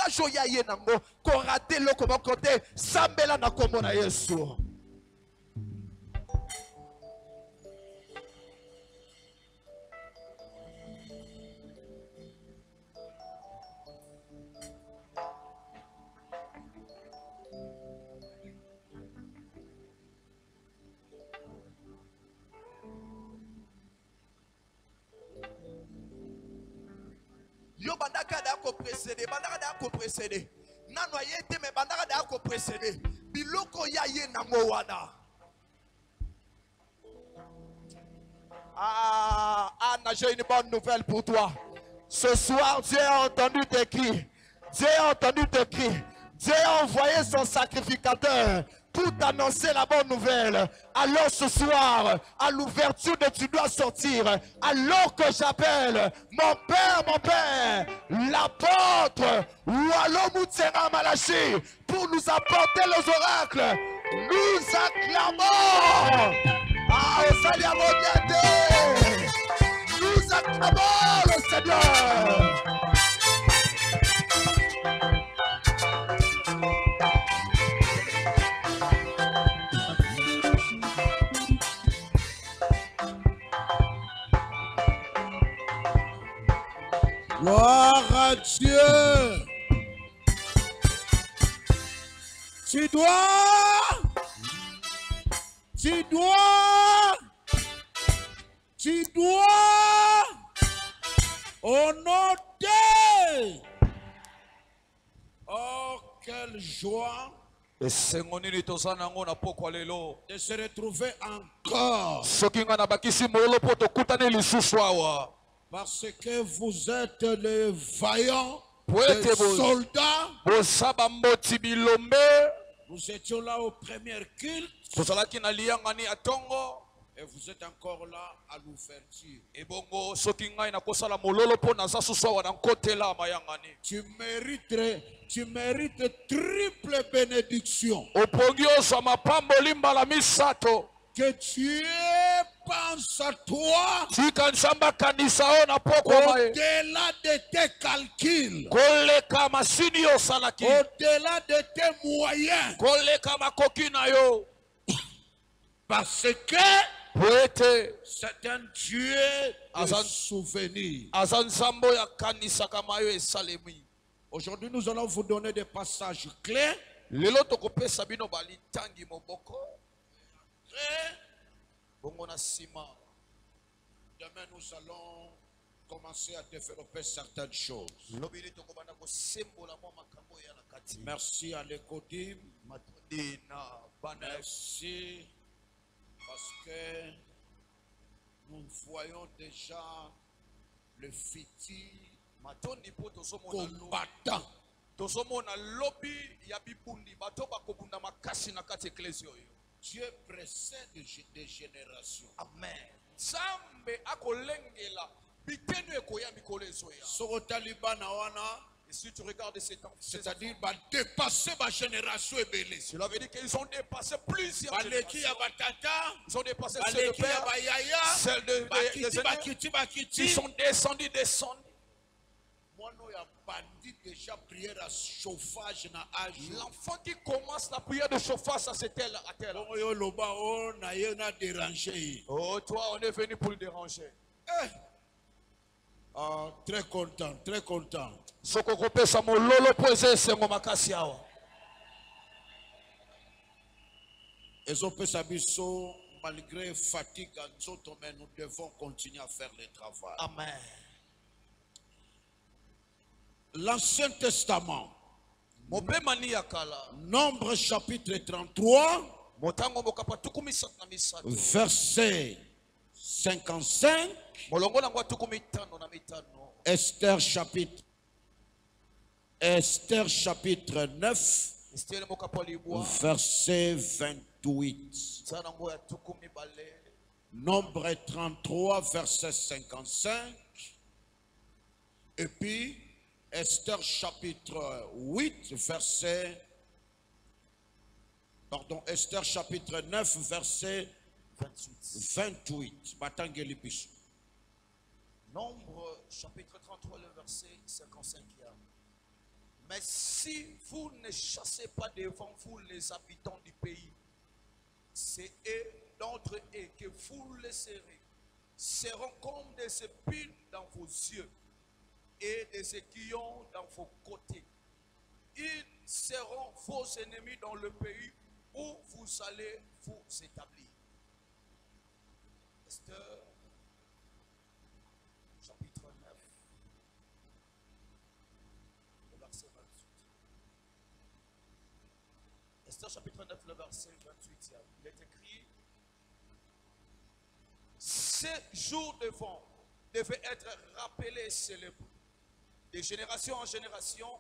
message oya ye nango ko rater le comment côté sambela na kombo na Yesu. Yo bandaka da ko précéder, bandaka da ko précéder. Nano yete me bandaka da ko précéder. Biloko ya ye nango wana. Anna, j'ai une bonne nouvelle pour toi. Ce soir, Dieu a entendu tes cris. Dieu a entendu tes cris. Dieu a envoyé son sacrificateur pour t'annoncer la bonne nouvelle. Alors ce soir, à l'ouverture de tu dois sortir. Alors que j'appelle mon père, l'apôtre Wallo Moutera Malachi pour nous apporter les oracles. Nous acclamons. Nous acclamons le Seigneur. Gloire à Dieu. Tu dois honorer. Oh, quelle joie de se retrouver encore. Parce que vous êtes les vaillants des soldats. Nous étions là au premier culte. Et vous êtes encore là à l'ouverture. Tu mérites triple bénédiction. Que Dieu pense à toi au-delà de tes calculs, au-delà de tes moyens. Parce que c'est un Dieu de souvenir. Aujourd'hui, nous allons vous donner des passages clés. Demain, nous allons commencer à développer certaines choses. Merci à l'Ecodim. Merci parce que nous voyons déjà le futur combattant. Dieu précède des générations. Amen. Et si tu regardes ces temps, c'est-à-dire dépasser ma génération et belé. Cela veut dire qu'ils ont dépassé plusieurs générations. Ils ont dépassé celle de père, celle de aînés. Ils sont descendus. L'enfant qui commence la prière de chauffage, ça c'était à terre. Oh, toi, on est venu pour le déranger. Très content, très content. Malgré fatigue, nous devons continuer à faire le travail. Amen. L'Ancien Testament, Nombre chapitre 33, verset 55, Esther chapitre 9, verset 28. Nombre 33, verset 55. Et puis, Esther chapitre 8, verset... Pardon, Esther chapitre 9, verset 28. Nombre chapitre 33, le verset 55. Mais si vous ne chassez pas devant vous les habitants du pays, c'est eux, d'entre eux, que vous laisserez, seront comme des épines dans vos yeux et des aiguillons dans vos côtés. Ils seront vos ennemis dans le pays où vous allez vous établir. Esther, chapitre 9, le verset 28. Esther, chapitre 9, le verset 28. Il est écrit: ces jours devant devaient être rappelés et célébrés de génération en génération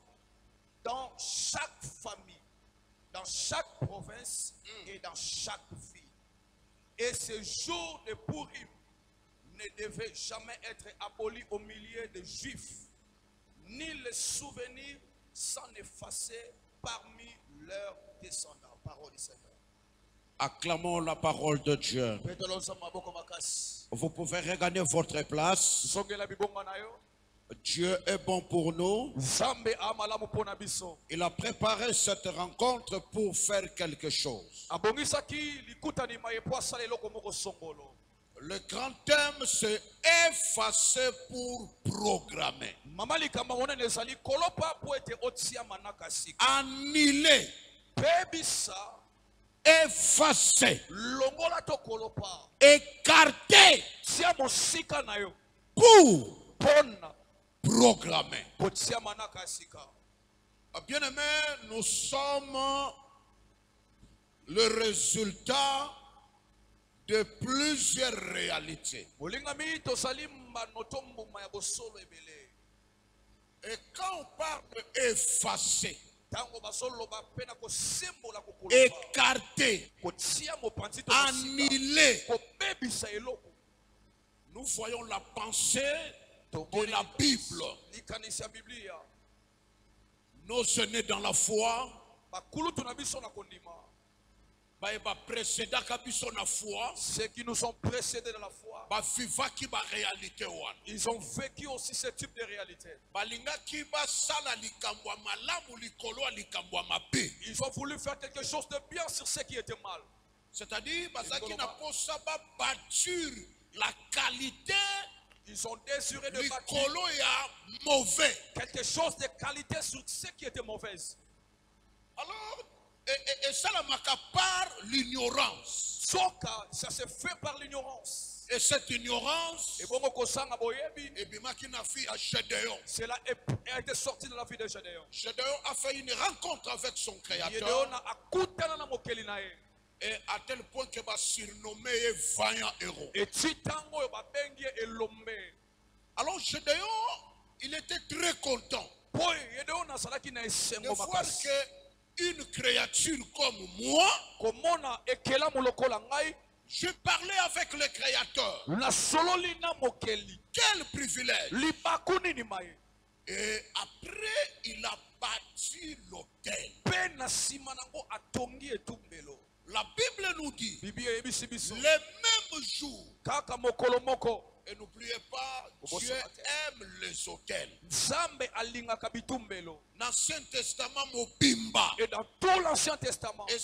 dans chaque famille, dans chaque province et dans chaque ville. Et ce jour de Purim ne devait jamais être aboli au milieu des Juifs, ni le souvenir s'en effacer parmi leurs descendants. Parole du Seigneur. Acclamons la parole de Dieu. Vous pouvez regagner votre place. Dieu est bon pour nous. Il a préparé cette rencontre pour faire quelque chose. Le grand thème, c'est effacer pour programmer. Annuler. Effacer. Écarter. Pour programmer. Bien-aimés, nous sommes le résultat de plusieurs réalités. Et quand on parle d'effacer, écarter, annuler, nous voyons la pensée de la Bible. Nos aînés dans la foi, ceux qui nous ont précédés dans la foi, ils ont vécu aussi ce type de réalité. Ils ont voulu faire quelque chose de bien sur ce qui était mal. C'est-à-dire, la qualité. Ils ont désiré de bâtir mauvais. quelque chose de qualité sur ce qui était mauvais. Alors, et ça la par l'ignorance. Ça se fait par l'ignorance. Et cette ignorance, cela a été sorti de la vie de Gédéon. Gédéon a fait une rencontre avec son créateur. Et à tel point qu'il va surnommer vaillant héros. Alors Gédéon, il était très content de voir qu'une créature comme moi, je parlais avec le créateur. Quel privilège. Et après, il a bâti l'autel. La Bible nous dit, les mêmes jours, et n'oubliez pas, Dieu aime les autels. L'Ancien Testament mobimba. Et dans tout l'Ancien Testament, il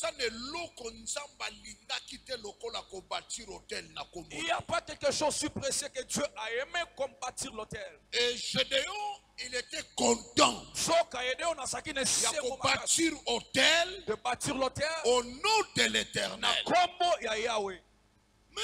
n'y a pas quelque chose sur précieux que Dieu a aimé comme bâtir l'autel. Et Gédéon, il était content de bâtir l'autel au nom de l'Éternel. Mais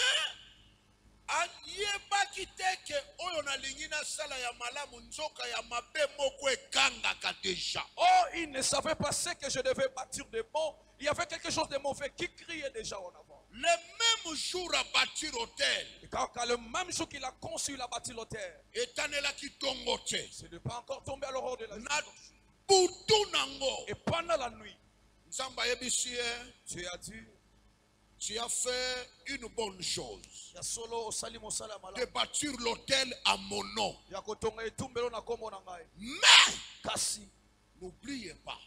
oh, il ne savait pas ce que je devais bâtir de bon. Il y avait quelque chose de mauvais qui criait déjà en avant. Le même jour à bâtir l'autel. Et quand le même jour qu'il a conçu, il a bâti l'autel. Ce n'est pas encore tombé à l'aurore de la nuit. Et pendant la nuit, Dieu a dit, tu as fait une bonne chose de bâtir l'autel à mon nom. Mais n'oubliez pas,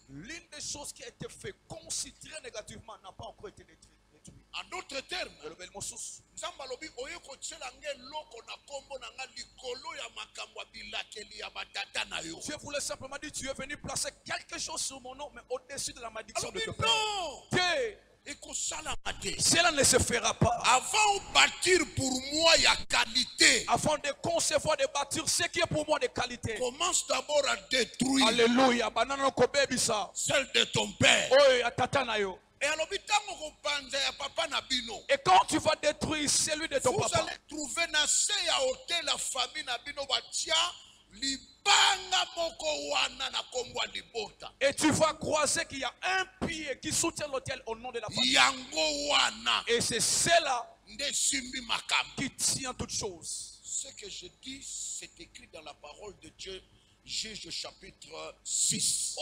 l'une des choses qui a été faite considérée négativement n'a pas encore été détruite. En d'autres termes, Dieu voulait simplement dire, tu es venu placer quelque chose sur mon nom, mais au-dessus de la malédiction de ton non. père. Cela ne se fera pas. Avant de bâtir pour moi, il y a qualité. Avant de concevoir, de bâtir ce qui est pour moi de qualité. Commence d'abord à détruire. Alléluia. Celle de ton père. Et quand tu vas détruire celui de ton papa, vous allez trouver la famille et tu vas croiser qu'il y a un pied qui soutient l'autel au nom de la famille. Et c'est cela qui tient toutes choses. Ce que je dis, c'est écrit dans la parole de Dieu. Juge chapitre 6.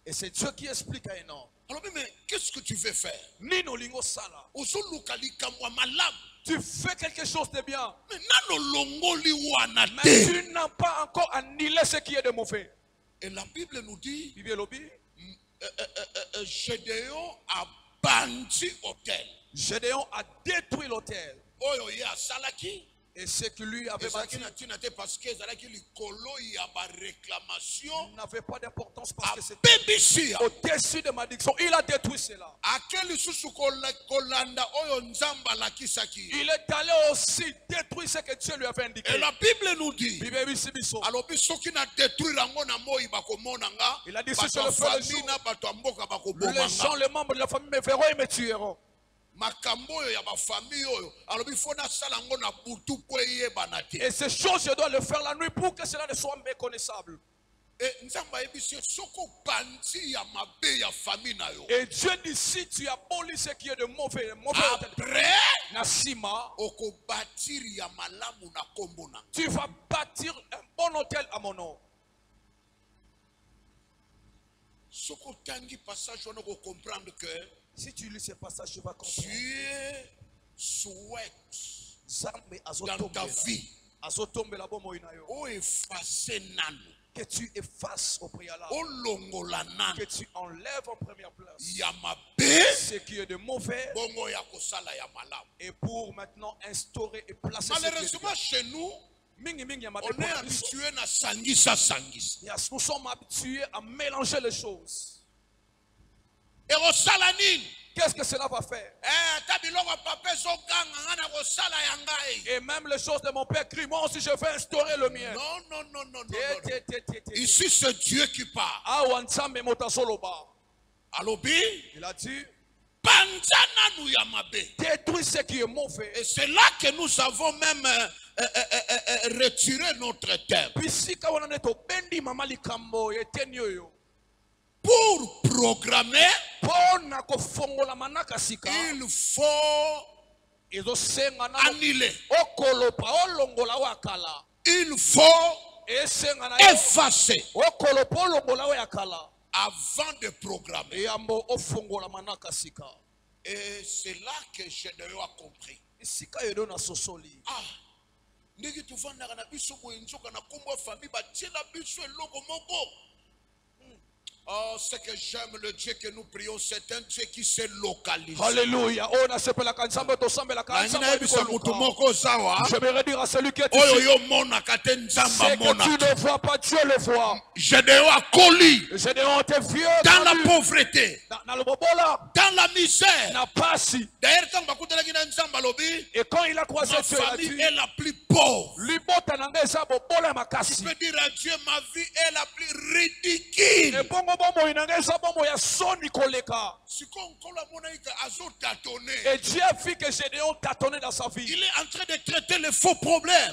Et c'est Dieu qui explique à un homme. Alors, mais qu'est-ce que tu veux faire? Tu fais quelque chose de bien. Mais tu n'as pas encore annihilé ce qui est de mauvais. Et la Bible nous dit, Gédéon a bâti l'autel. Gédéon a détruit l'autel. Et ce qui lui avait bâti n'avait pas d'importance parce que c'était au-dessus de ma diction. Il a détruit cela. Il est allé aussi détruire ce que Dieu lui avait indiqué. Et la Bible nous dit, il a dit si je le fais le jour, les gens, les membres de la famille me verront et me tueront. Et ces choses, je dois le faire la nuit pour que cela ne soit méconnaissable. Et Dieu dit, si tu abolis ce qui est de mauvais, tu vas bâtir un bon hôtel à mon nom. Si tu lis ce passage, tu vas comprendre. Dieu souhaite dans ta vie que tu effaces au préalable, que tu enlèves en première place ce qui est de mauvais et pour maintenant instaurer et placer. Malheureusement chez nous, on est habitué à nous sommes habitués à mélanger les choses. Qu'est-ce que cela va faire? Et même les choses de mon père crient, moi aussi je vais instaurer le mien. Non. Ici c'est Dieu qui parle. Il a dit, détruis ce qui est mauvais. Et c'est là que nous avons même retiré notre terme. Pour programmer, il faut annuler. Il faut effacer avant de programmer. Et c'est là que Gédéon a compris. Oh, ce que j'aime, le Dieu que nous prions, c'est un Dieu qui se localise. Alléluia. Je vais dire à celui qui est ici, c'est que tu ne vois pas, Dieu le voit. Gédéon a connu Gédéon était vieux dans la pauvreté, dans la misère. D'ailleurs, et quand il a croisé ma famille est la plus pauvre. Tu peux dire à Dieu, ma vie est la plus ridicule. Et Dieu a vu que Gédéon tâtonnait dans sa vie. Il est en train de traiter les faux problèmes.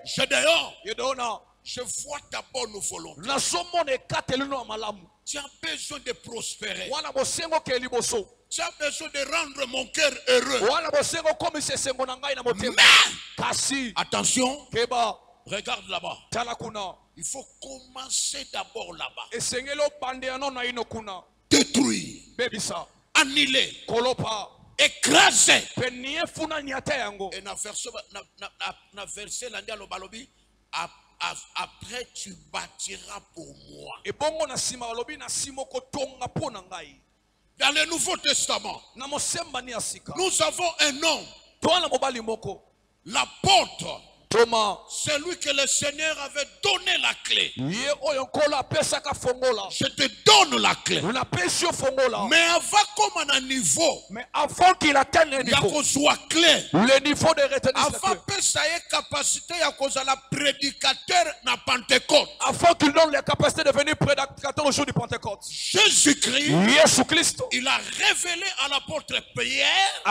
Gédéon, je vois ta bonne volonté. Tu as besoin de prospérer. Tu as besoin de rendre mon cœur heureux. Mais attention, regarde là-bas. Il faut commencer d'abord là-bas. Détruire, annuler, écraser. Et na verset après tu bâtiras pour moi. Dans le Nouveau Testament, nous avons un homme, l'apôtre, celui que le Seigneur avait donné la clé. Je te donne la clé. Mais avant comme un niveau, avant qu'il atteigne le il y a niveau, clé. le niveau de retenir cette Avant clé. que ça ait capacité à cause de la prédicateur na Pentecôte. Afin qu'il donne la capacité de devenir prédicateur au jour du Pentecôte. Jésus-Christ, il a révélé à l'apôtre Pierre,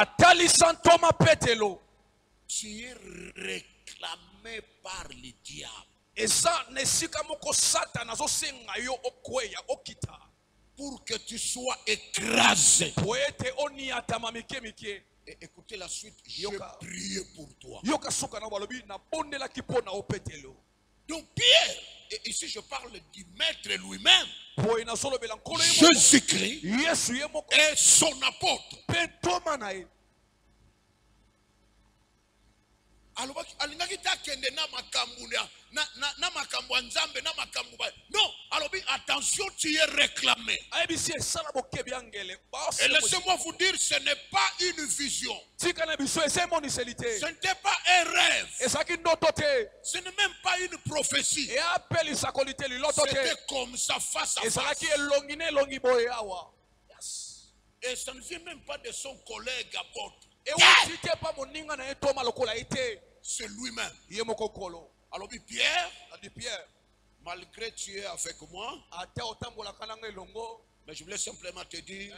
tu es réclamé par le diable. Et ça, Pour que tu sois écrasé. Et écoutez la suite, je prie pour toi. Donc Pierre, et ici je parle du maître lui-même, Jésus-Christ est son apôtre. Non, alors attention, tu es réclamé. Et laissez-moi vous dire, ce n'est pas une vision. Ce n'était pas un rêve. Ce n'est même pas une prophétie. C'était comme ça face à face. Et ça ne vient même pas de son collègue apôtre. C'est lui-même. Alors Pierre, malgré tu es avec moi, mais je voulais simplement te dire,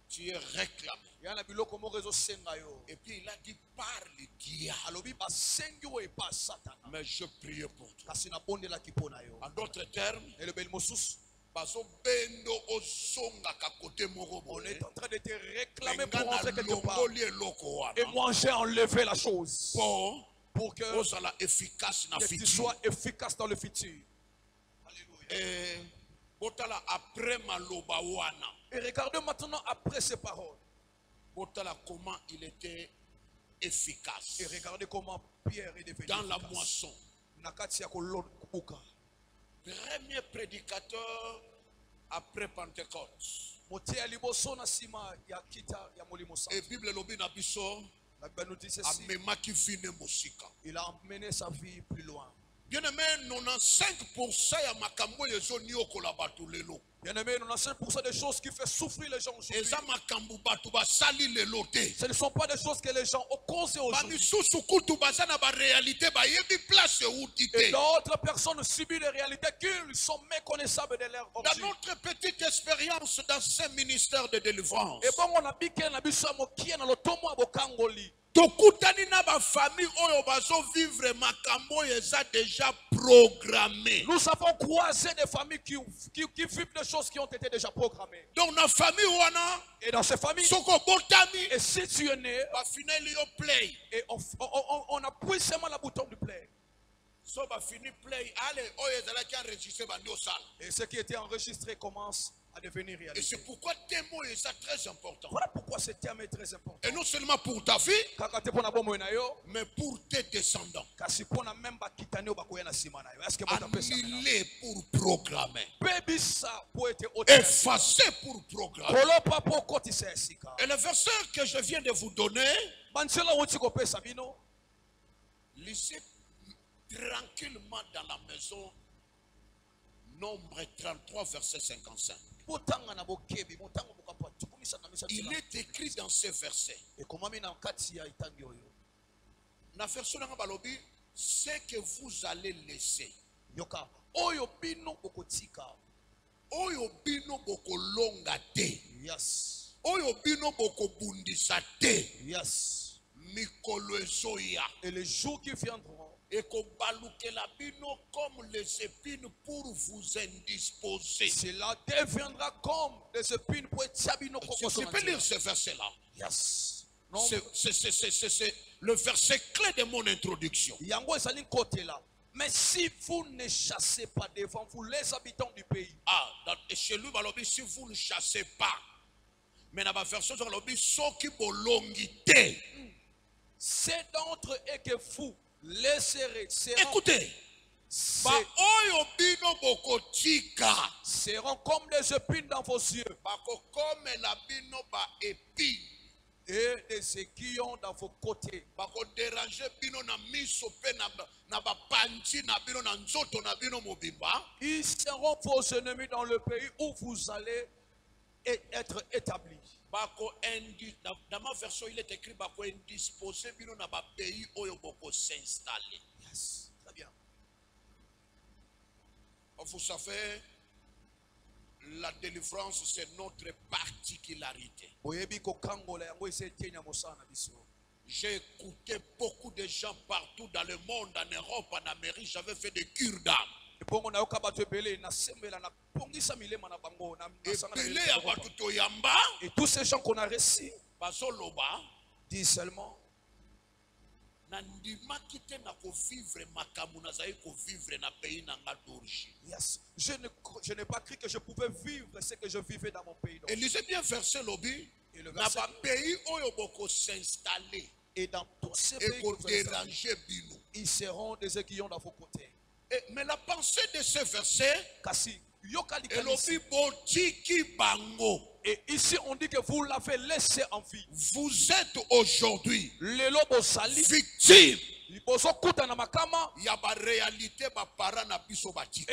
tu es réclamé. Et puis il a dit par le diable. Mais je prie pour toi. En d'autres termes, on est en train de te réclamer pour rentrer quelque part. Et moi j'ai enlevé la chose pour que tu sois efficace dans le futur. Et regardez maintenant après ces paroles. Comment il était efficace. Et regardez comment Pierre est devenu dans efficace. La moisson. Premier prédicateur après Pentecôte. Et Bible lobi na biso, il a emmené sa vie plus loin. Bien aimé, 95% ya makambo yezo ni okola batu lelo. Bien aimé, 95% des choses qui font souffrir les gens aujourd'hui. Ce ne sont pas des choses que les gens ont causées aujourd'hui. Et d'autres personnes subissent des réalités qu'ils sont méconnaissables de leur origine. Dans notre petite expérience dans ce ministère de délivrance, tokutani na ba famille oyo bazo vivre makambo eza déjà programmé. Nous avons croisé des familles qui vivent des choses qui ont été déjà programmées. Donc na famille wana, et dans ces familles, soko botami, et si tu es né, ba finali yo play, et on appuie seulement le bouton du play. So ba fini play, allez oyo ezala ki enregistrer ba ndio sala. Et ce qui était enregistré commence à devenir réalité. Et c'est pourquoi tes mots est très important. Voilà pourquoi ce terme est très important. Et non seulement pour ta fille, mais pour tes descendants. Annulé pour programmer. Effacé pour programmer. Et le verset que je viens de vous donner, lisez tranquillement dans la maison. Nombre 33, verset 55. Il est écrit dans ce verset. Ce que vous allez laisser. Oyo bino boko longa te. Yes. Oyo bino boko bundisa te. Yes. Mikolo ezoya. Et les jours qui viendront, et la bino comme les épines pour vous indisposer. Cela deviendra comme les épines pour Tiabino. Je peux lire ce verset-là. Yes. C'est le verset clé de mon introduction. Mais si vous ne chassez pas devant vous les habitants du pays. Et chez lui, si vous ne chassez pas. Mais dans la version, soki bolongite. C'est d'entre eux que vous laisserez. Écoutez. seront comme des épines dans vos yeux et des aiguillons dans vos côtés. Ils seront vos ennemis dans le pays où vous allez être établis. Dans ma version, il est écrit bako indisposé bino na ba pays oyo boko s'installer. Yes, très bien. Vous savez, la délivrance c'est notre particularité. J'ai écouté beaucoup de gens partout dans le monde, en Europe, en Amérique. J'avais fait des cures d'âme. Et tous ces gens qu'on a reçus disent seulement yes. Je n'ai pas cru que je pouvais vivre ce que je vivais dans mon pays. Et lisez bien verset lobby. Et le verset et dans tous ces pays ils seront des aiguillons dans vos côtés. Mais la pensée de ce verset, et ici on dit que vous l'avez laissé en vie. Vous êtes aujourd'hui victime et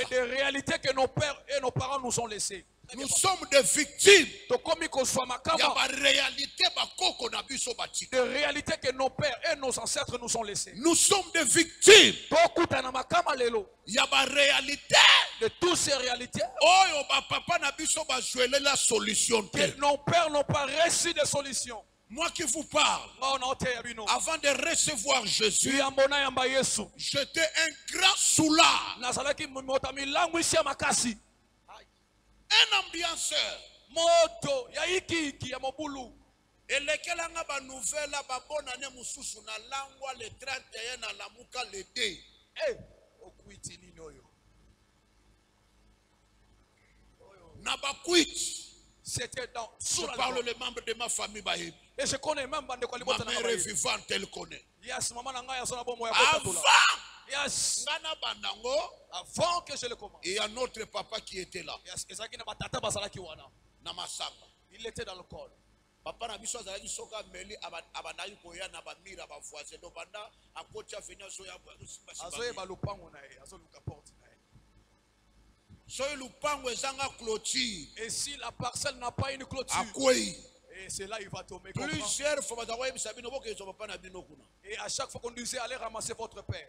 des réalités que nos pères et nos parents nous ont laissées. Nous sommes des victimes des réalités que nos pères et nos ancêtres nous ont laissées. Nous sommes des victimes de toutes ces réalités que nos pères n'ont pas reçu de solution. Moi qui vous parle, avant de recevoir Jésus, j'étais un grand soulard, un ambianceur. Moto ya iki ya mobulu. Elekelanga ba nouvelle ba bonane mususu na langwa le 31 na lamuka le 2. Eh, okuiti nini oyo? Na ba quit. C'était dans je parle les membres de ma famille ba. Et je connais même bande ko libota na ba. Ma mère vivante elle connaît. Yes, maman na nga ya sona bomo ya kota. Yes. Ngana bandango avant que je le commence. Et il y a notre papa qui était là. Yes, ezaki na batata bazalaki wana. Na masanga. Il était dans le col. Papa na biso azalaki soka meli abandaki koya na ba mira ba voisin do banda akocha venir so ya azoye ba lupango na ye, azoluka porte na ye. So lupango ezanga clôture. Et si la parcelle n'a pas une clôture. Akwei. Et c'est là il va tomber. Plusieurs fois batawa bisabino boke zo papa na bino kuna. Et à chaque fois qu'on disait allez ramasser votre père.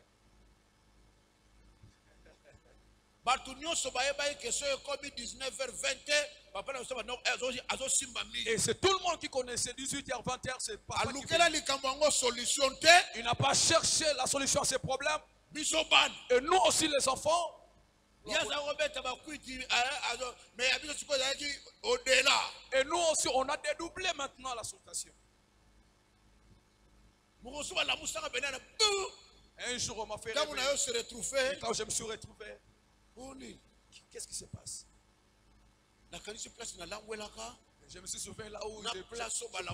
Et c'est tout le monde qui connaissait 18h, 20h, c'est pas. Il n'a pas cherché la solution à ses problèmes. Et nous aussi les enfants. Et nous aussi on a dédoublé maintenant la solution. Un jour on m'a fait réveiller. Quand je me suis retrouvé. Qu'est-ce qui se passe? Je me suis souvenu là où j'ai pris l'alcool.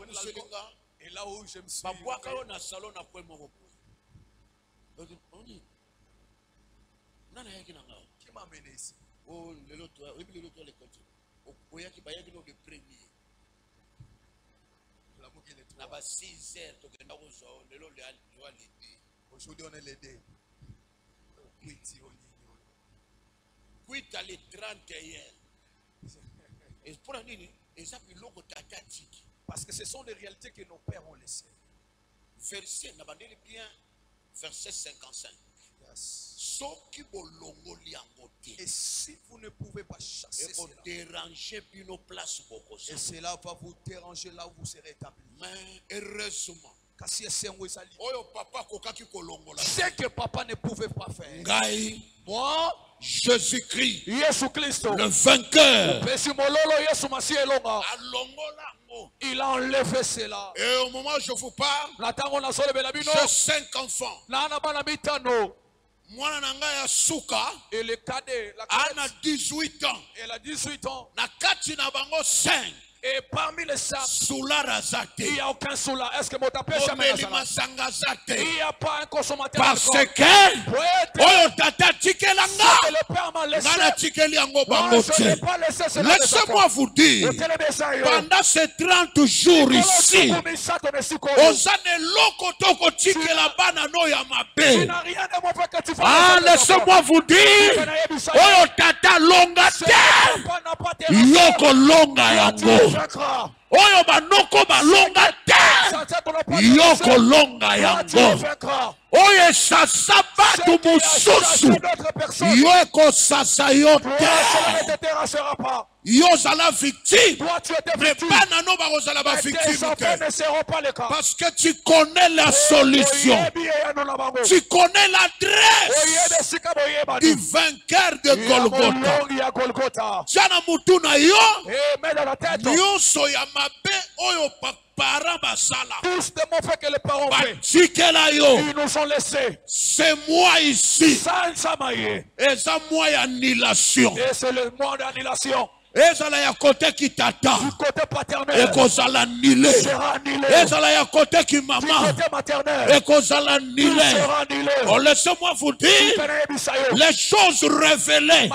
Et là où je me suis qui m'a amené ici? Aujourd'hui on est les deux. Quit à les 31. Et pour un nini, parce que ce sont des réalités que nos pères ont laissées. Verset, bien, verset 55. Yes. Et si vous ne pouvez pas chasser cela, et cela va vous déranger là où vous serez établi. Mais heureusement, ce que papa ne pouvait pas faire. Moi, Jésus-Christ, le vainqueur, il a enlevé cela. Et au moment où je vous parle, j'ai 5 enfants. Moi, et le cadet, a 18 ans. Elle a 18 ans. Na kati na bango 5. Et parmi les sacs, il n'y a aucun soulard. Est-ce que mon tapé jamais il n'y a pas un consommateur parce que le Père m'a laissé. Je n'ai pas laissé cela. Laissez-moi vous dire, pendant ces 30 jours ici, laissez-moi vous dire, oyo tata longa te, yoko longa yango. Oyo banoko balonga te, yoko longa yango. Oyo sasa batu mususu, yoko sasa yo te. Yo zala victime, mais pas nano barozala ba victime. Parce que tu connais la solution, tu connais l'adresse du vainqueur de Golgotha. Jana mutuna yo, nyonso ya mabe oyo parents basala. Tous des mots faits que les parents font. Ils nous ont laissés. C'est moi ici. Et c'est moi annihilation. Et c'est le mois d'annihilation. Ezala ya côté qui tata. Du côté paternel. Et kozala annihilé. Sera annihilé. Ezala ya côté qui maman. Du côté maternel. Et kozala annihilé. Sera annihilé. Oh, laissez-moi vous dire les choses révélées.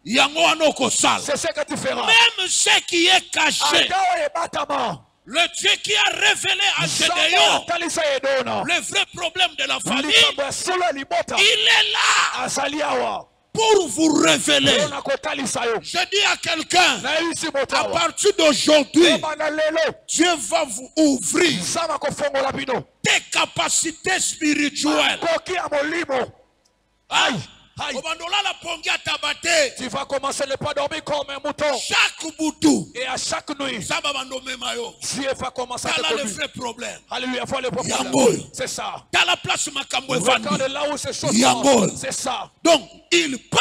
Yango ano sala. C'est ce que tu feras. Même ce qui est caché. Le Dieu qui a révélé à Gédéon le vrai problème de la famille, il est là pour vous révéler. Je dis à quelqu'un, à partir d'aujourd'hui, Dieu va vous ouvrir des capacités spirituelles. Aïe. Tu vas commencer ne pas dormir comme un mouton. Chaque boutou. Et à chaque nuit, Dieu va commencer à te conduire. Le vrai problème. Alléluia, le problème. C'est ça. Dans la place regarde là où ces choses sont. C'est ça. Donc, il part.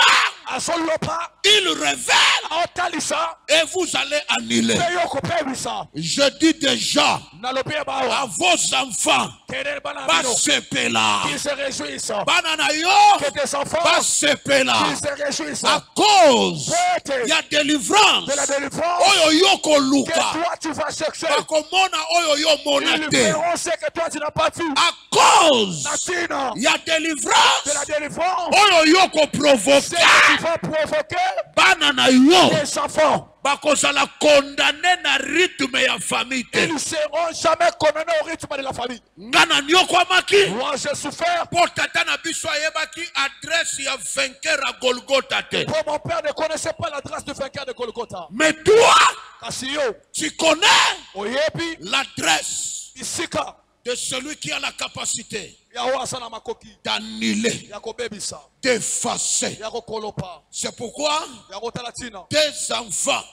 Il révèle. Et vous allez annuler. Je dis déjà à vos enfants, pas se là. Qu'ils se réjouissent. Que tes enfants qu'ils se réjouissent. À cause il y a délivrance. Que toi tu vas chercher. Ils verront ce que toi tu n'as pas vu. À cause il y a délivrance. Ce que tu vas provoquer les enfants. Condamné na rythme ya famille. Ils ne seront jamais condamnés au rythme de la famille. Moi j'ai souffert. Pour tata na biso ayebaki adresse ya vainqueur à Golgotha. Pour mon père ne connaissait pas l'adresse du vainqueur de Golgotha. Mais toi, tu connais l'adresse de celui qui a la capacité d'annuler, d'effacer. C'est pourquoi tes enfants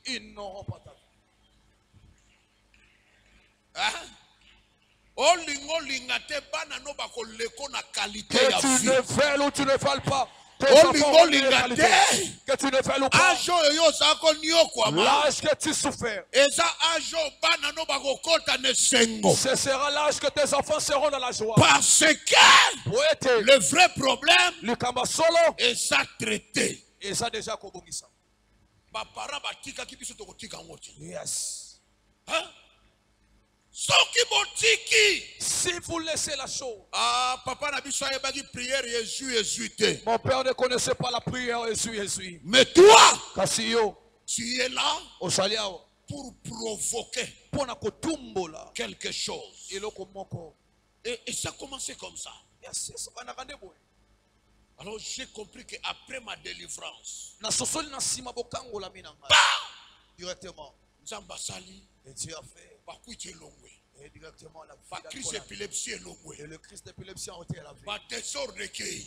ils n'auront pas ta vie. Que tu ne veuilles ou tu ne veuilles pas. Que tu ne fais pas. L'âge que tu souffres. Ce sera l'âge que tes enfants seront dans la joie. Parce que le vrai problème est ça traité. Et ça déjà yes. Si vous laissez la chose, papa n'a pas prière Jésus. Mon père ne connaissait pas la prière Jésus. Mais toi, tu es là pour provoquer quelque chose. Et ça a commencé comme ça. Alors j'ai compris qu'après ma délivrance, directement, et Dieu a fait. Et directement la crise d'épilepsie est longue. Et le crise d'épilepsie a été la vie.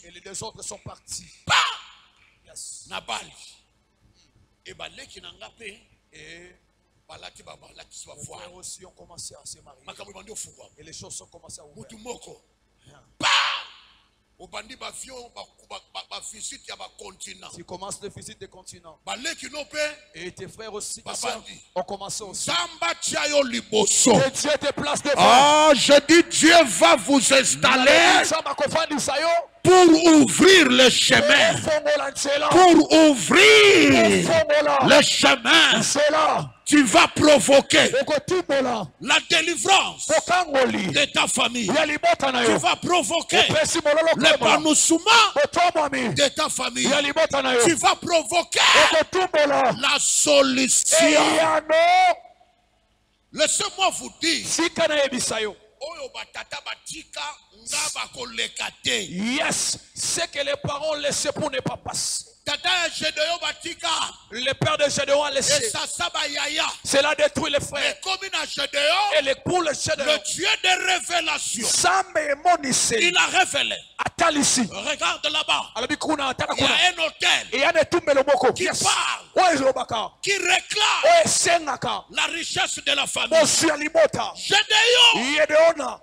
Et les désordres sont partis. Yes. Nabali. Et baleki nangape. Et les frères aussi ont commencé à se marier. Et les choses ont commencé à ouvrir. Tu commences le visite des continents. Et tes frères aussi, ont commencé aussi. Que Dieu te place devant. Ah, je dis Dieu va vous installer pour ouvrir le chemin. Pour ouvrir le chemin. Tu vas provoquer la délivrance de ta famille. Tu vas provoquer l'épanouissement de ta famille. Tu vas provoquer la solution. Laissez-moi vous dire. Yes, c'est que les parents laissaient pour ne pas passer. Le père de Gédéon a laissé. Cela détruit les frères. Et pour le Gédéon, le Dieu de révélation, il a révélé. Regarde là-bas. Il y a un hôtel qui parle, qui réclame la richesse de la famille. Gédéon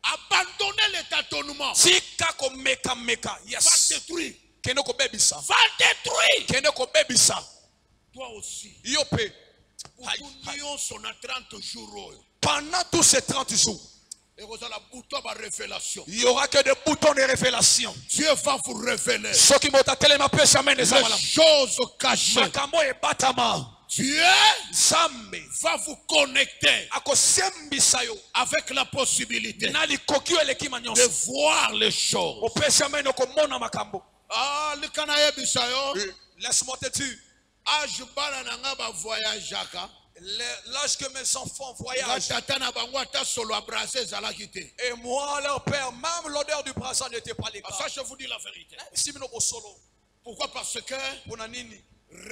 abandonner le tâtonnement. Va détruire. Va détruire. Toi aussi. Pour son 30 jours. Pendant tous ces 30 jours, il n'y aura que des boutons de révélation. Dieu va vous révéler les choses cachées. Dieu va vous connecter avec la possibilité de voir les choses. Ah, laisse-moi te dire. L'âge que mes enfants voyagent. Et moi, leur père, même l'odeur du brasa n'était pas les cas. Ça, je vous dis la vérité. Pourquoi? Parce que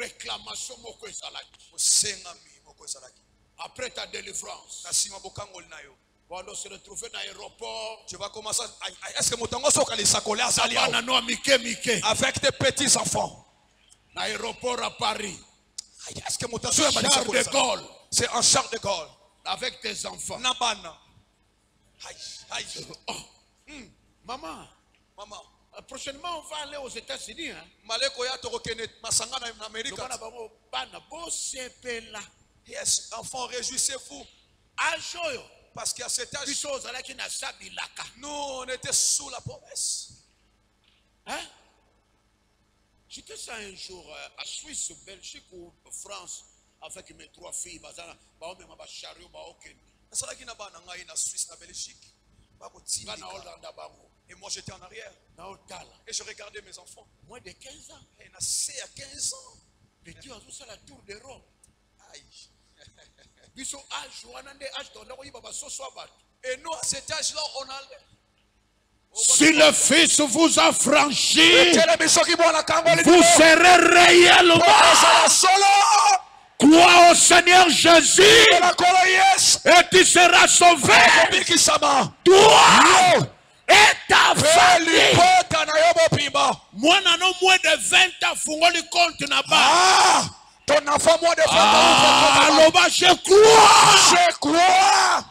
réclamation après ta délivrance, on se retrouver dans l'aéroport. Tu vas commencer à... Est-ce que mon tango avec tes petits enfants? L'aéroport à Paris. Est-ce que mon tango Charles de Gaulle. C'est un Charles de Gaulle. Avec tes enfants. Nabana. Oh. Maman. Prochainement, on va aller aux États-Unis. Yes, enfants, réjouissez-vous. Parce qu'à cet âge, nous, on était sous la promesse. Hein? J'étais ça un jour à Suisse, Belgique ou France avec mes 3 filles. Et moi j'étais en arrière. Et je regardais mes enfants. Moins de 15 ans. Et naissé à 15 ans. Mais tu as vu ça la tour de Rome. Aïe. Et nous, à cet âge-là, on allait. Si le Fils vous a franchi, vous serez réellement. Crois au Seigneur Jésus et tu seras sauvé. Toi et ta famille. Moi, non moins de 20 ans, fungoli compte là-bas. Ton enfant moins de 20 ans. Ah, je crois. Je crois.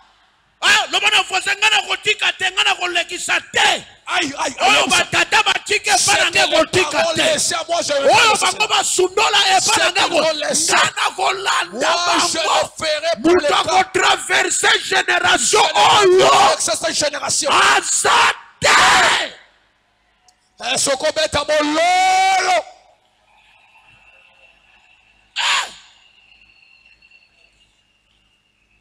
Ah, le bon voisin ngana kotika te ngana kolekisa te. Oyo batata batike pana kotika te. Oyo bango basundola e pana ngana kolanda bango. Muta ko traverser génération oyo. Cette génération. Azate. Soko beta mololo.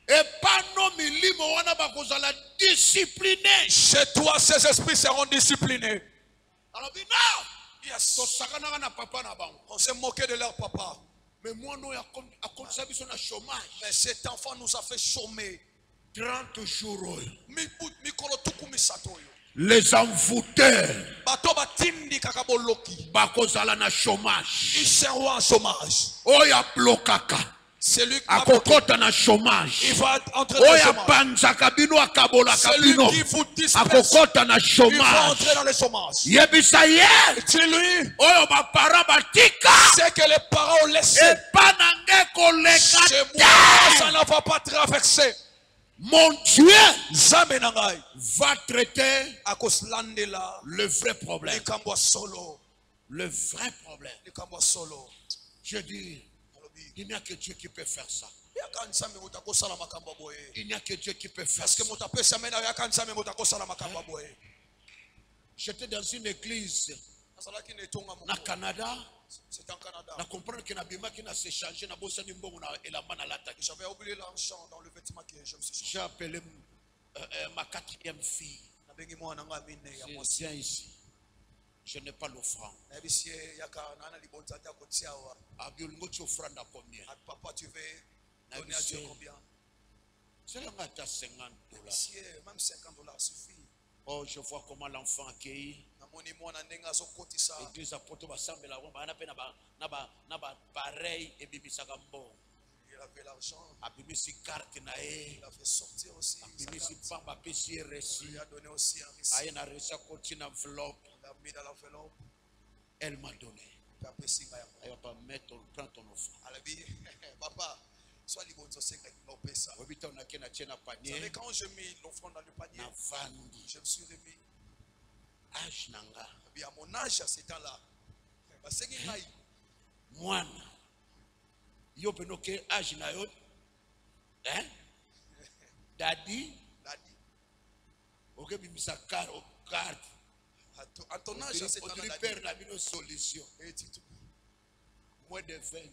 Et pas nos milimo wana bakozala discipliné. Chez toi, ces esprits seront disciplinés. Alors, non. Yes. On s'est moqué de leur papa. Mais moi, nous, à chômage. Mais cet enfant nous a fait chômer. 30 jours. Les envoûteurs. Bakozala na chômage. Ils seront en chômage. Oya blokaka. C'est lui qui a kokota na chômage. Il va entrer dans le chômage. C'est lui qui vous disperse. Il va entrer dans le chômage. C'est lui. C'est que les parents ont laissé. Chez moi, ça ne va pas traverser. mon Dieu Nzambe na ngai va traiter akolandela le vrai problème. likambo solo. Le vrai problème. Likambo solo. Je dis, il n'y a que Dieu qui peut faire ça. Il n'y a que Dieu qui peut faire ça. J'étais dans une église au Canada. C'est en Canada. Na comprendre que na bima qui n'a s'échangé na bossa ni mbongo na elamba na lata. J'avais oublié l'argent dans le vêtement que je me suis changé. J'ai appelé ma quatrième fille. Je viens ici. Je n'ai pas l'offrande. Papa, tu veux donner à Dieu combien? C'est là que tu as $50. Même $50 suffit. Oh, je vois comment l'enfant accueilli. Église apôtre basambela na pareil et bimisaka mbongo. Il avait l'argent. Abimisi carte na e. Il a fait sortir aussi. Abimisi pamba pesi récit. Il a donné aussi un récit. Aïe na récit continue enveloppe. Il a mis dans l'enveloppe. Elle m'a donné. Elle va pas mettre, prends ton offre. Papa, soit les bonnes choses que ça. Vous savez, quand j'ai mis l'offrande dans le panier, je me suis remis. Âge nanga. À mon âge, à ce temps-là, moi, yo benoke âge na yo, hein? Daddy, ok, bimisa carte. À ton âge, c'est un père n'a mis une solution. Moins de 20 ans.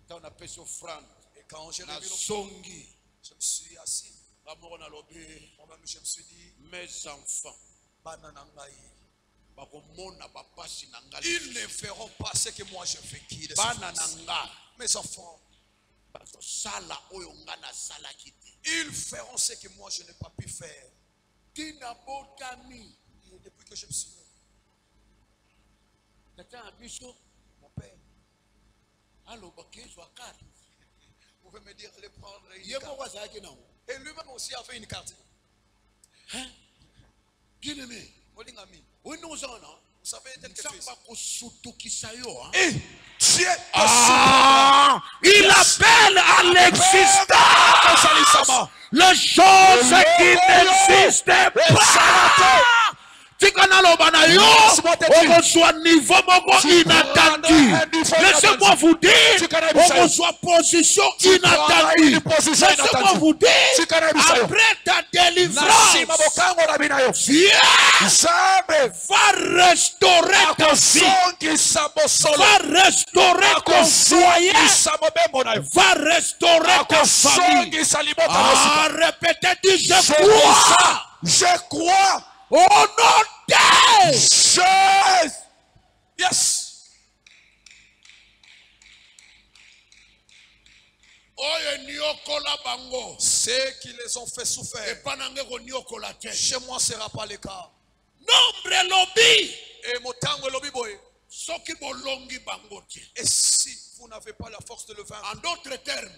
Quand on a fait offrande, et quand j'ai revu songi, je me suis assis. Moi-même, je me suis dit, mes enfants, ils ne feront pas ce que moi je fais. Mes enfants, ils feront ce que moi je n'ai pas pu faire. Et depuis que je me suis né, mon père, vous pouvez me dire, allez prendre une carte. Et lui-même aussi a fait une carte. Hein? Bien-aimé, vous savez quelque chose. Dieu, il appelle à l'existence les choses qui n'existent pas. Laissez-moi vous dire, on reçoit position inattendue. Laissez-moi vous dire, après ta délivrance, Dieu va restaurer ta vie, va restaurer ton foyer, va restaurer ta famille. Répétez, je crois. Au nom de Jésus. Yes. Ceux qui les ont fait souffrir, chez moi ce ne sera pas le cas. Nombre lobby. Et motango lobby boy. Et si vous n'avez pas la force de le vaincre, en d'autres termes,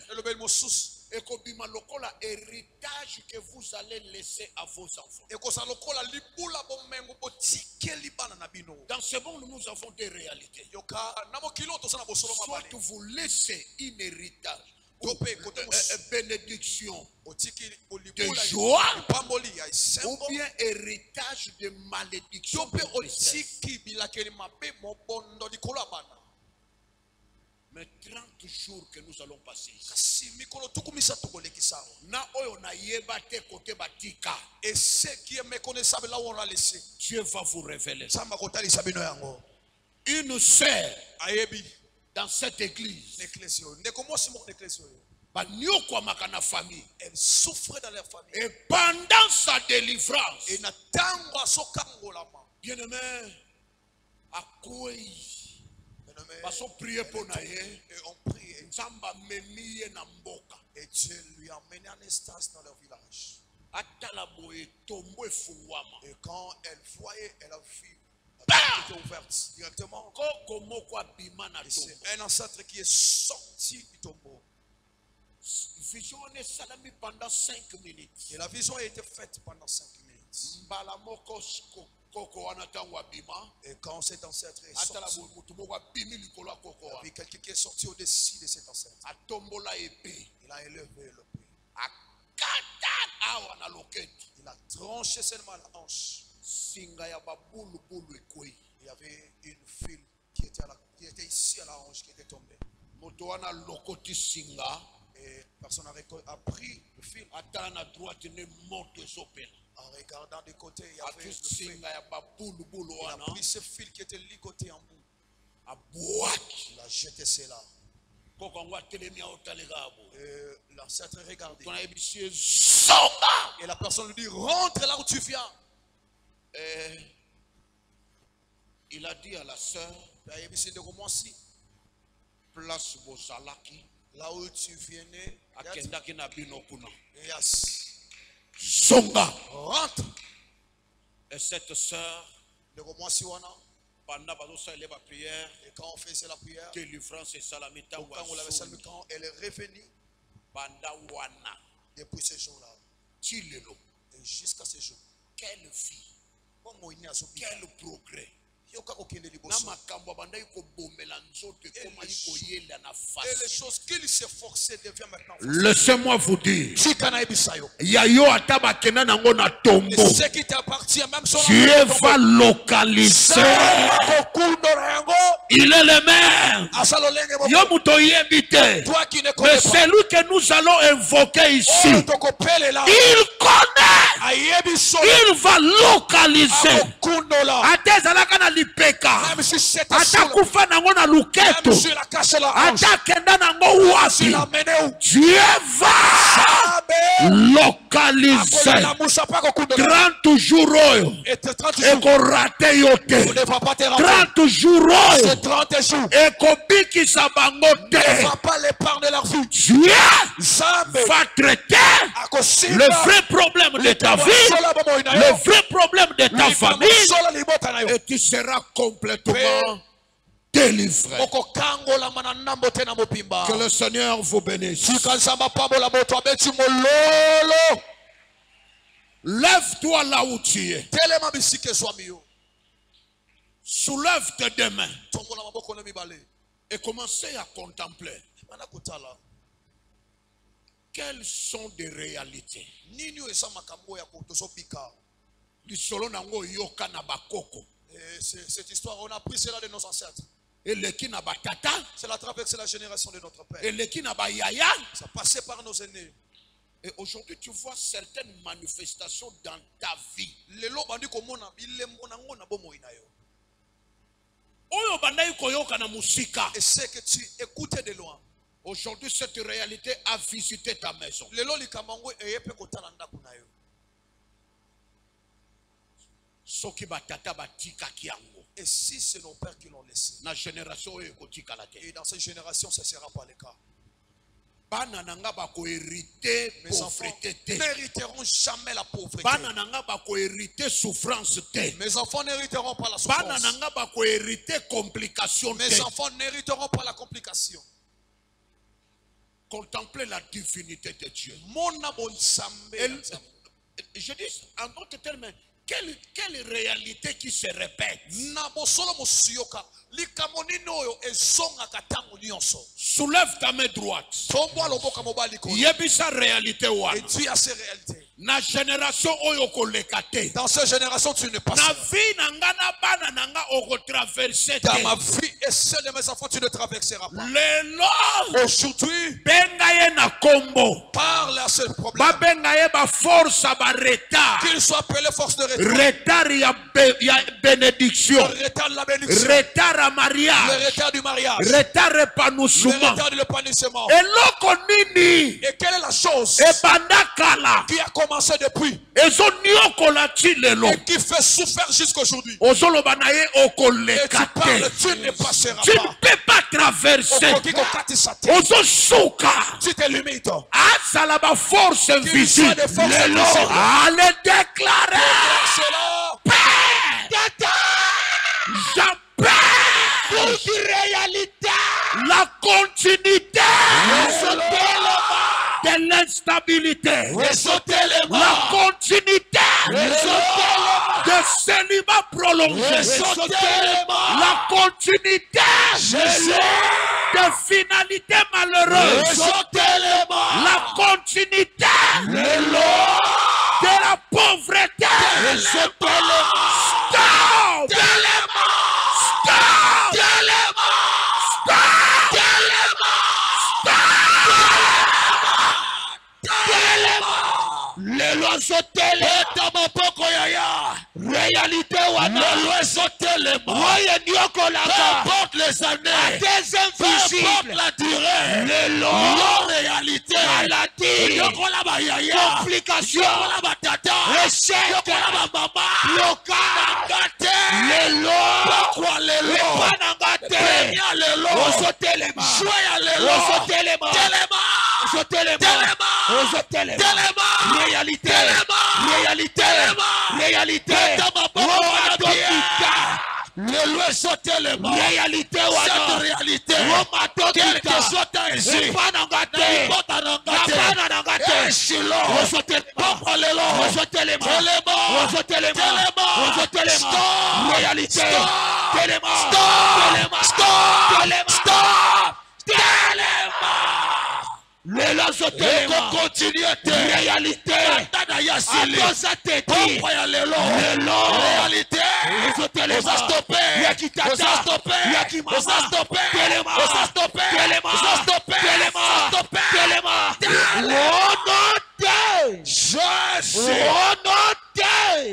héritage que vous allez laisser à vos enfants. Dans ce monde, nous avons des réalités. Soit vous laissez un héritage, bénédiction de joie, ou bien héritage de malédiction. Mais 30 jours que nous allons passer ici. Et ce qui est méconnaissable là où on l'a laissé, Dieu va vous révéler. Une sœur dans cette église, elle souffrait dans leur famille. Et pendant sa délivrance, bien aimé, à quoi parce qu'on priait pour Naye, et on priait. Et Dieu lui a emmené un espace dans leur village. Et quand elle voyait, elle a vu la porte était ouverte directement. Un ancêtre qui est sorti du tombeau. Pendant 5 minutes. Et la vision a été faite pendant 5 minutes. Et quand cet ancêtre est sorti, il y avait quelqu'un qui est sorti au-dessus de cet ancêtre. Il a élevé le pied. Il a tranché seulement la hanche. Il y avait une file qui était ici à la hanche qui était tombée. Et personne a pris le fil. En regardant de côté, il y avait le fil. Il a pris ce fil qui était ligoté en bout. Il a jeté cela. L'ancêtre regardait. Et la personne lui dit, rentre là où tu viens. Et il a dit à la sœur, place Bozalaki, là où tu venais, Songa, rentre. Et cette sœur, pendant et quand on faisait la prière, quand elle est revenue, depuis ce jour-là, et jusqu'à ce jour, quelle vie, quel progrès. Et les choses qu'il s'efforçait deviennent maintenant. Laissez-moi vous dire. Ce qui t'appartient, même son Dieu va localiser. Il est le même. Toi qui ne connais Mais c'est lui que nous allons invoquer ici. Il connaît. Il va localiser. Même si c'est un seul, Dieu va localiser 30 jours et qu'on rate yote 30 jours et qu'on pique sa bangote. Dieu va traiter le vrai problème de ta vie, le vrai problème de ta famille, et tu seras complètement délivré. Que le Seigneur vous bénisse. Lève-toi là où tu es. Soulève tes deux mains et commencez à contempler quelles sont des réalités. Cette histoire, on a pris cela de nos ancêtres. C'est la traversée de la génération de notre père. Ça passait par nos aînés. Et aujourd'hui, tu vois certaines manifestations dans ta vie. Et c'est que tu écoutais de loin. Aujourd'hui, cette réalité a visité ta maison. Et si c'est nos pères qui l'ont laissé, et dans cette génération, ce ne sera pas le cas. Mes enfants n'hériteront jamais la pauvreté. Mes enfants n'hériteront pas la souffrance. Mes enfants n'hériteront pas la complication. Contemplez la divinité de Dieu. Je dis en d'autres termes, quelle réalité qui se répète. Soulève ta main droite. Yebisa réalité et Dieu a ses réalités. Na génération oyo kolekate. Dans cette génération tu ne passes pas. Dans ma vie et celle de mes enfants tu ne traverseras pas. Aujourd'hui parle à ce problème. Qu'il soit appelé force de retard. Retard bénédiction. Retard de la bénédiction. Retard à mariage. Le retard du mariage. Retard épanouissement. Le retard de l'épanouissement. Et quelle est la chose qui a commencé depuis et qui fait souffrir jusqu'aujourd'hui? Et tu parles, tu ne passeras tu ne peux pas traverser. Tu te limites. Force invisible. Allez déclarer. La continuité de l'instabilité, la continuité de célibat prolongé. La continuité de finalité malheureuse. La continuité de la pauvreté. Stop! Réalité n'importe les années, n'importe la durée, réalité, maladie, complications, échec, réalité, réalité, cette réalité, quelque chose t'a ici,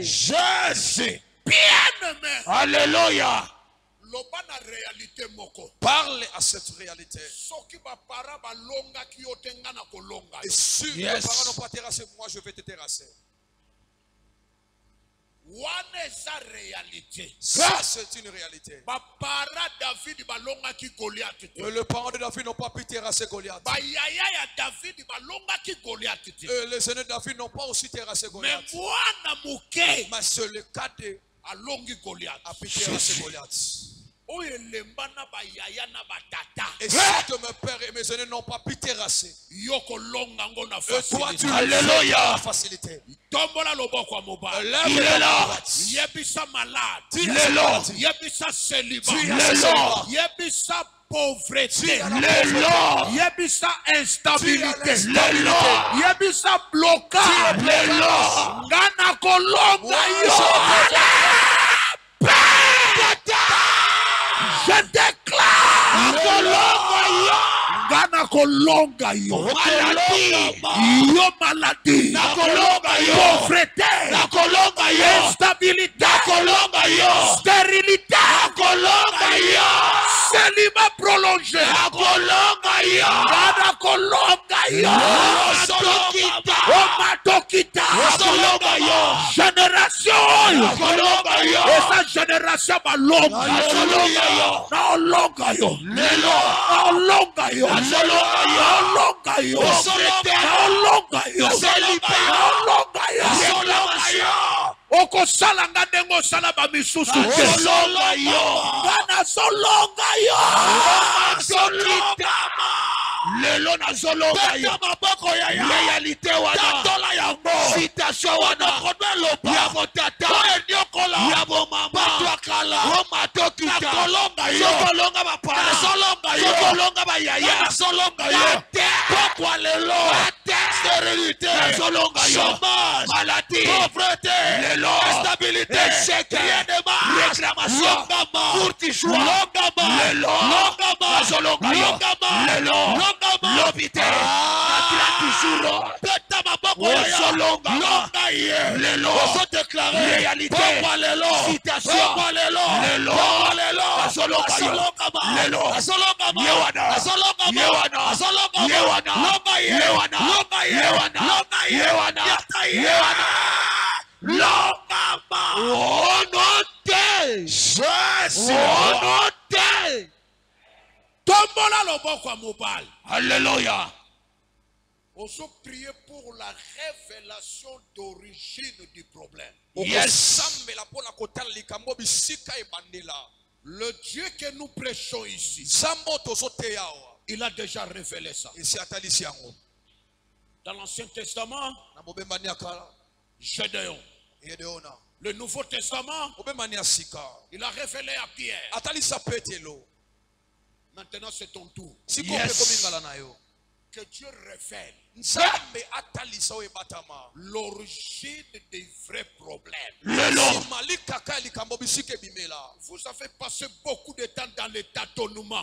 Jésus, bien-aimé. Alléluia. Parle à cette réalité. Et si tes parents n'ont pas terrassé, moi je vais te terrasser. Ça c'est une réalité. Et le parent de David n'ont pas pu terrasser Goliath. Et les aînés de David n'ont pas aussi terrassé Goliath. Mais c'est le cas de Goliath a pu terrasser Goliath. Et si mes pères et mes aînés n'ont pas pu terrasser, et toi tu le fais la facilité. Il est là. Il est là. Pauvreté, yebisa instabilité, yebisa blocage, ngana kolonga yo. Je déclare ngana kolonga yo. Maladie, pauvreté, instabilité, stérilité, célibat prolongé, génération, et sa génération Oko salanga dengo salaba misusu. Gana solonga yo. Lelo na solonga yo. Réalité wana. Citation wana. Yabo tata. Yabo mama. Roma tokita. Solonga yo. Solonga bapa. Solonga yo. Solonga bayaya. Solonga yo. Pourquoi lelo? Stérilité. Solonga yo. Maladie. Pauvreté. Instabilité, réclamation, Alléluia. On se prier pour la révélation d'origine du problème. Yes. Le Dieu que nous prêchons ici, il a déjà révélé ça. Dans l'Ancien Testament, Gédéon, Le Nouveau Testament, il a révélé à Pierre. Maintenant, c'est ton tour. Yes. Que Dieu révèle l'origine des vrais problèmes. Vous avez passé beaucoup de temps dans le tâtonnement.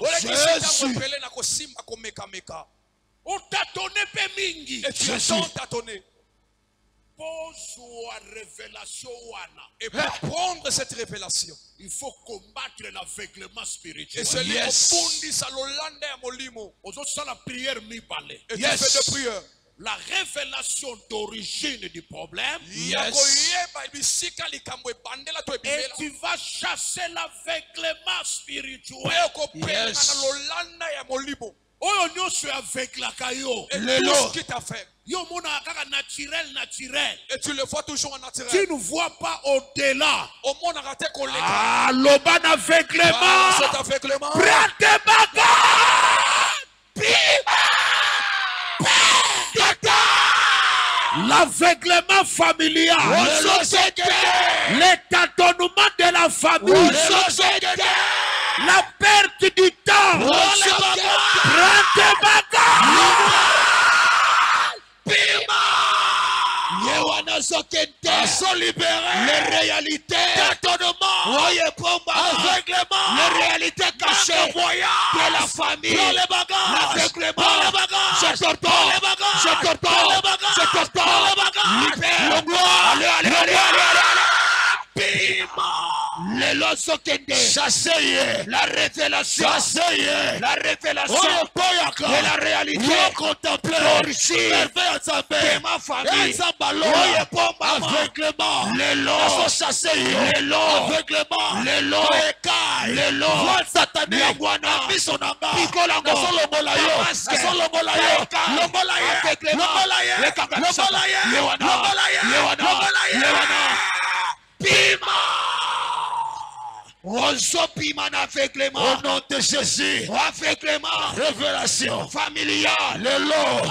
On tâtonnait peu mingi. Et tu as tant tâtonné. Et pour prendre cette révélation, il faut combattre l'aveuglement spirituel. Et c'est lui qui la prière mi balé. Et tu fais de prière. La révélation d'origine du problème. Yes. Et tu vas chasser l'aveuglement spirituel. Yes. Oh, nous sommes avec la caillou. Et tout ce qui t'a fait. Naturel. Et tu le vois toujours en naturel. Tu ne vois pas au-delà. Au monde a raté qu'on l'est. Ah, l'oban aveuglement. Cet aveuglement. Prends tes bagages. L'aveuglement familial. Le tâtonnement de la famille. La perte du temps. Prends tes bagages. Sont libérés. Les réalités. Tâtonnement. Aveuglement. Les réalités cachées de la famille. L'aveuglement. Je t'entends. Libère. Les lois sont chassées. La révélation. La révélation de la réalité. L'origine de ma famille. Aveuglement. Les lois sont chassées. Les lois. Aveuglement. Les lois. Les lois. Satanique. Au nom de Jésus, révélation familiale, les lots,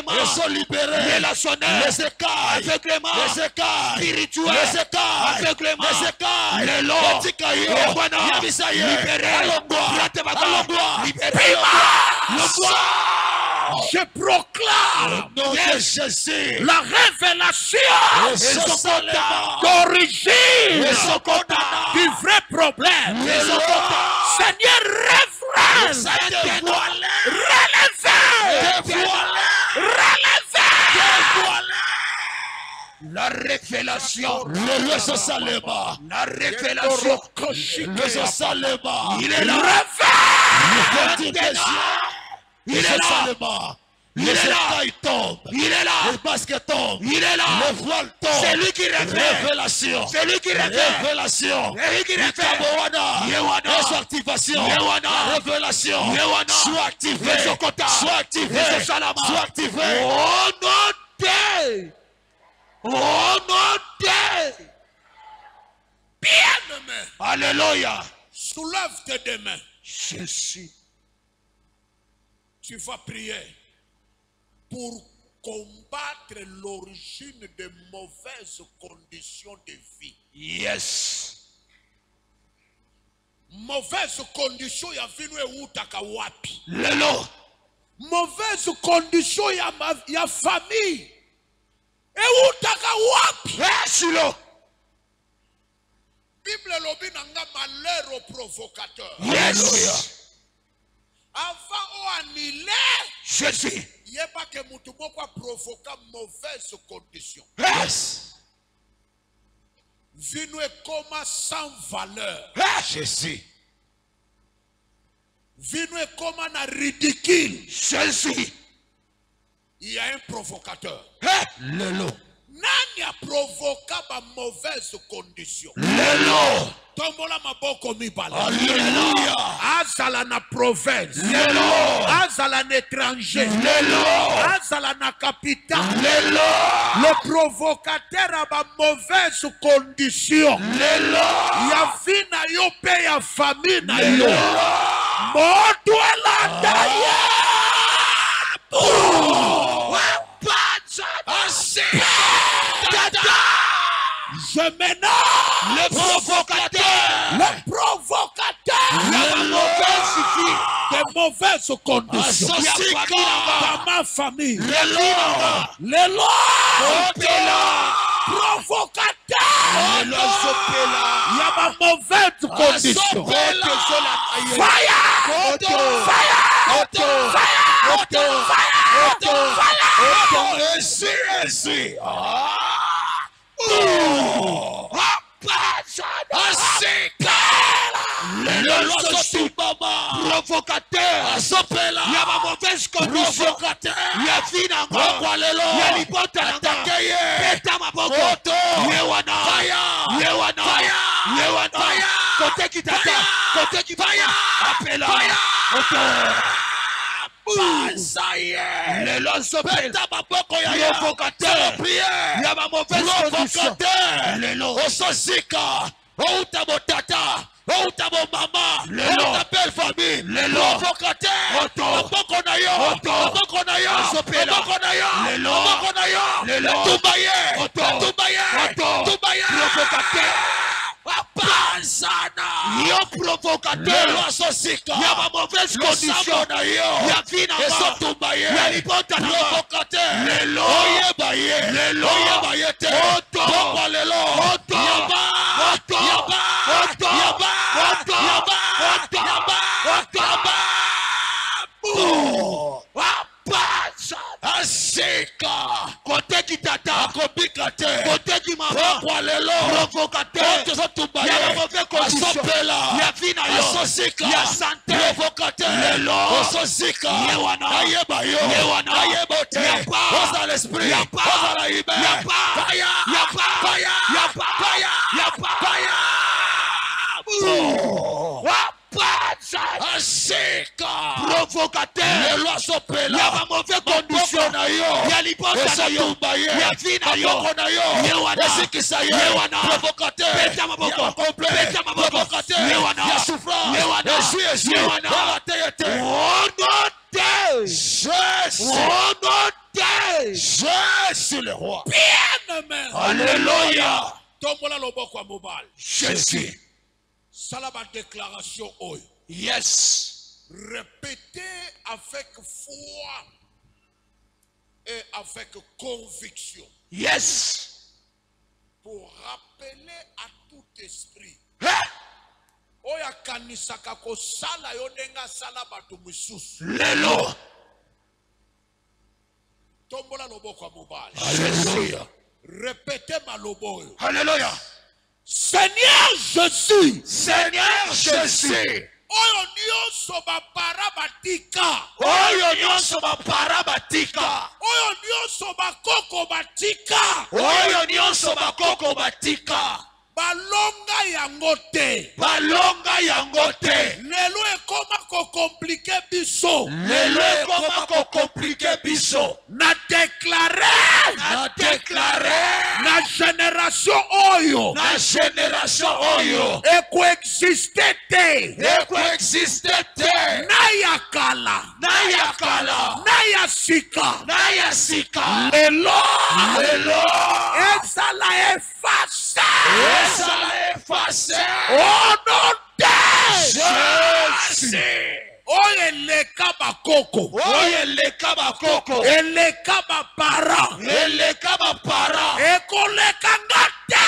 ils sont libérés, relationnels, les écailles, spirituels, les écailles, les lots, libérés, je proclame la révélation d'origine du vrai problème. Seigneur, la révélation, la révélation, il est là. Il est là. Les écailles tombent. Il est là. Les baskets tombent. Il est là. Les voiles tombent. C'est lui qui révèle. Révélation. C'est lui qui révèle. Révélation. C'est lui qui révèle. Sois activation. Révélation. Sois activé. Sois activé. Sois activé. Oh non de. Oh non de. Bien-aimé. Alléluia. Soulève tes deux mains. Jésus. Tu vas prier pour combattre l'origine des mauvaises conditions de vie. Yes. Mauvaise condition ya vinu eutaka wapi. Lelo. Mauvaise condition ya famille. Eutaka wapi. Silo. Bible lobi nanga malheur au provocateur. Yes. Avant ou annuler Jésus. Il n'y a pas que Moutoumoko a provoqué mauvaise condition. Yes. Vinu est comme sans valeur. Jésus. Vinu est comme un ridicule. Jésus. Il y a un provocateur. Lelo. Nani a provoqué ma mauvaise condition. Lelo. Tombola maboko mibala. Alléluia. Azala na province. Lelo. Azala na étranger. Lelo. Azala na capitale. Lelo. Le provocateur a ma mauvaise condition. Lelo. Ya vie na yo pe ya famille na yo. Moto elanda ya. Je ménage Le provocateur de mauvaises conditions dans ma famille. Le provocateur il y a ma mauvaise condition. Provocateur, il y a ma mauvaise condition. Il y a finalement, il y a l'hypothèse attaqué. Côté qui t'attaque, côté qui appelle ça y est. Le lance-pelle. Provocateur. Il y a ma mauvaise condition. Ososika. Outa motata. Outa mon maman. Outa belle famille. Provocateur. Otokonayo. Provocateur. Yo provocateur, il y a ma mauvaise condition. Il y a côté qui t'attaque, côté qui m'a provocateur, il y a la mauvaise condition, il y a vina, il y a santé, provocateur, il y a l'esprit, il y a provocateur, il y a ma mauvaise condition, il y a l'hypothèse, il y a vina, il y a provocateur, provocateur, il y a souffrance, Jésus le roi. Bien-aimé. Alléluia. Tombola loboko mobile. Jésus. Salama déclaration oyo. Yes. Répétez avec foi et avec conviction. Yes. Pour rappeler à tout esprit. Oya kanisaka ko sala yo nenga sala batu misusu. Lelo. Tombola loboko mobile. Alléluia. Répétez ma loboyo. Alléluia. Seigneur Jésus. Seigneur Jésus. Oyo nyonso bapara batika. Oyo nyonso bapara batika. Oyo nyonso bakoko batika. Oyo nyonso bakoko batika. Balonga yango te. Balonga yango te. Lelo ekoma ko compliqué biso. Lelo ekoma ko compliqué biso. Na déclarer. Na déclarer. Na génération oyo. Na génération oyo. Eko existe te. Eko existe te. Na yakala. Na yakala. Na yasika. Na yasika. Lelo. Lelo. Ezala efface. Ezala efface. Au nom de Jésus. Oyo eleka bakoko. Oyo eleka bakoko. Eleka bapara. Eleka bapara. Ekoleka ngate.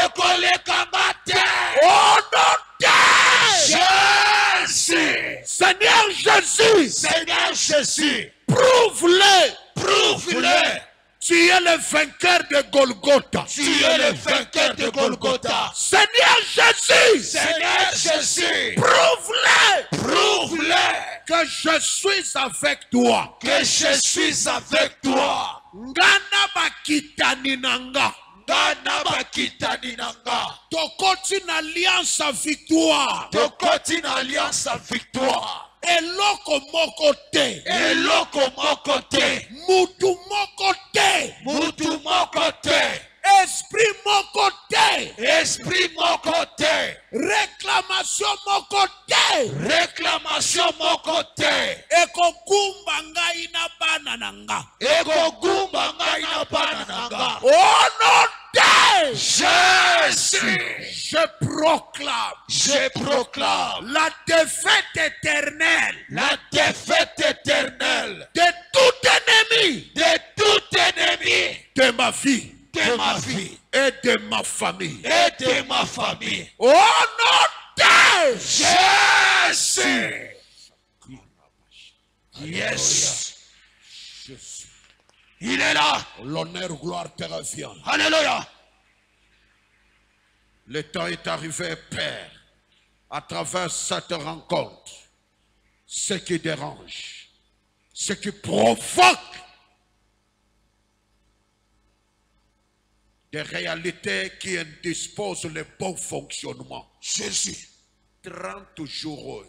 Ekoleka ngate. Au nom de Jésus. Seigneur Jésus. Seigneur Jésus. Prouve-le. Prouve-le. Tu es le vainqueur de Golgotha. Tu es le vainqueur de Golgotha. Seigneur Jésus. Seigneur Jésus. Prouve-le. Prouve-le. Que je suis avec toi. Que je suis avec toi. Ngana bakitani nanga. Ngana bakitani nanga. Tokoti na alliance à victoire. Tokoti na alliance à victoire. Eloko moko te. Eloko moko te. Mutu moko te. Mutu moko te. Esprit moko te. Esprit moko te. Réclamation moko te. Réclamation moko te. Ekogumba ngai na bana nanga. Ekogumba ngai na bana nanga. Au nom de Jésus. Je Je proclame la défaite éternelle. La défaite éternelle. De tout ennemi. De tout ennemi. De ma vie. De ma vie. Et de ma famille. Et de ma famille. Au nom de Jésus. Yes. Il est là. L'honneur, gloire te revient. Alléluia. Le temps est arrivé, Père, à travers cette rencontre, ce qui dérange, ce qui provoque des réalités qui indisposent le bon fonctionnement. Jésus. 30 jours.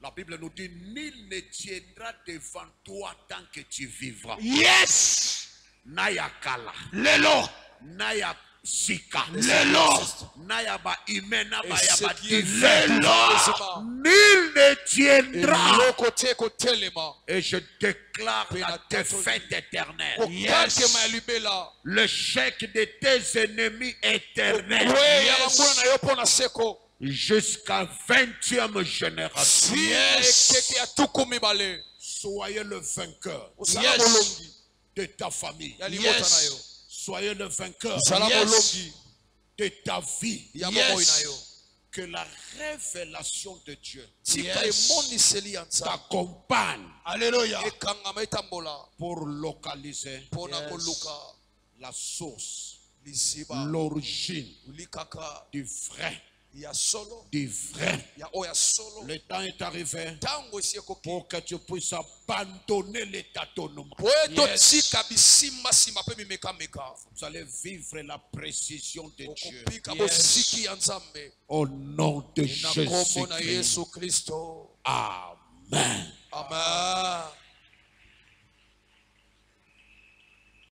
La Bible nous dit, nul ne tiendra devant toi tant que tu vivras. Yes. Naya kala. Lelo. Naya sika. Lelo. Naya ba imena ba Et ya ce ba qui est divin. Lelo. Nul ne tiendra. Lelo. Et je déclare la défaite éternelle. Yes. L'échec de tes ennemis éternels. Yes. Jusqu'à 20e génération. Yes. Soyez le vainqueur Yes. de ta famille. Yes. Soyez le vainqueur Yes. de ta vie. Yes. Que la révélation de Dieu Yes. t'accompagne. Alléluia. Pour localiser la source, l'origine du vrai. Du vrai. Le temps est arrivé pour que tu puisses abandonner les tâtonnements. Yes. Vous allez vivre la précision de Dieu. Yes. Au nom de Jésus-Christ. Amen.